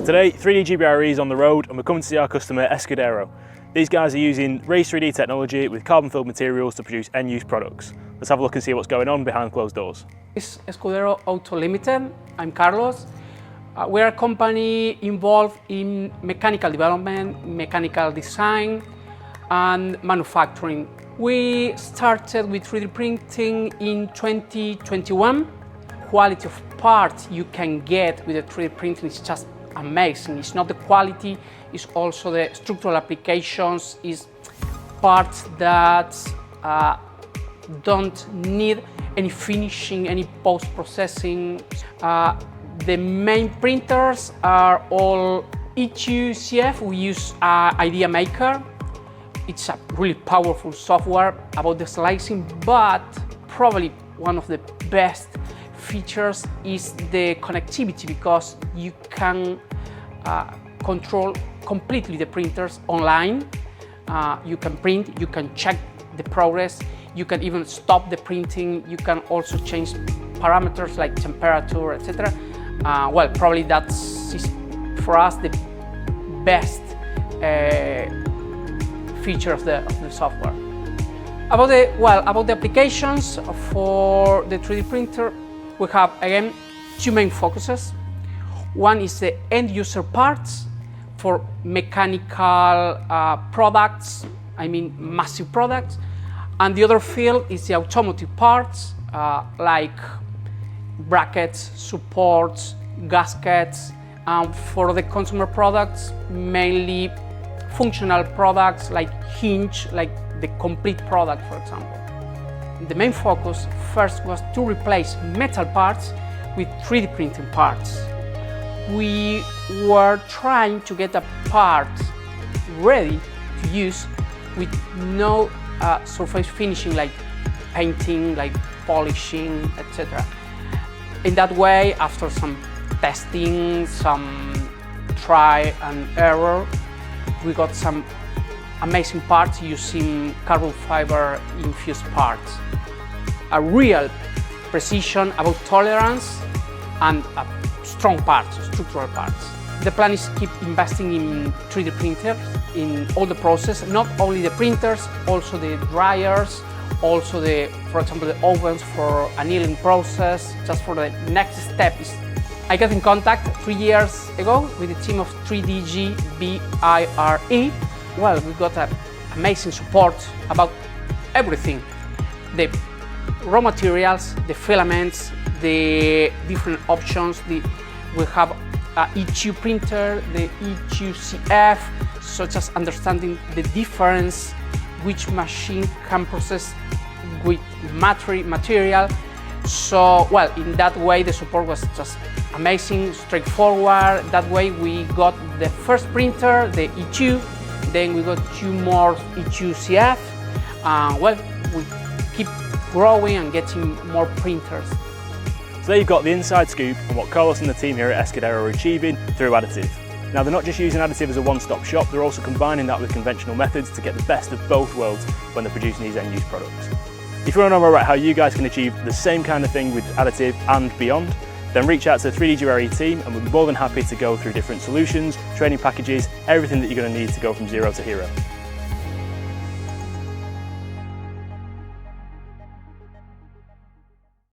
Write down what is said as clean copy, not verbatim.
Today, 3D GBRE is on the road and we're coming to see our customer Escudero. These guys are using Raise3D technology with carbon-filled materials to produce end-use products. Let's have a look and see what's going on behind closed doors. It's Escudero Auto Limited. I'm Carlos. We're a company involved in mechanical development, mechanical design, and manufacturing. We started with 3D printing in 2021. Quality of parts you can get with the 3D printing is just amazing. It's not the quality, it's also the structural applications, it's parts that don't need any finishing, any post-processing. The main printers are all E2CF. We use Idea Maker. It's a really powerful software about the slicing, but probably one of the best features is the connectivity, because you can control completely the printers online. You can print, you can check the progress, you can even stop the printing, you can also change parameters like temperature, etc. Well, probably that's for us the best feature of the software. About the applications for the 3D printer, we have again two main focuses. One is the end user parts for mechanical products, I mean massive products, and the other field is the automotive parts like brackets, supports, gaskets, and for the consumer products, mainly functional products like hinge, like the complete product, for example. The main focus first was to replace metal parts with 3D printing parts. We were trying to get a part ready to use with no surface finishing like painting, like polishing, etc. In that way, after some testing, some try and error, we got some amazing parts using carbon fiber infused parts. A real precision about tolerance and strong parts, structural parts. The plan is to keep investing in 3D printers in all the process, not only the printers, also the dryers, also for example, the ovens for annealing process. Just for the next step is, I got in contact 3 years ago with the team of 3D GBRE. Well, we got amazing support about everything. The raw materials, the filaments, the different options. We have E2 printer, the E2CF, such as understanding the difference, which machine can process with material. So, well, in that way, the support was just amazing, straightforward. That way, we got the first printer, the E2, then we got two more E2CF. Well, we keep growing and getting more printers. So there you've got the inside scoop on what Carlos and the team here at Escudero are achieving through additive. Now, they're not just using additive as a one-stop shop, they're also combining that with conventional methods to get the best of both worlds when they're producing these end-use products. If you want to know more about how you guys can achieve the same kind of thing with additive and beyond, then reach out to the 3D GBRE team and we'll be more than happy to go through different solutions, training packages, everything that you're going to need to go from zero to hero.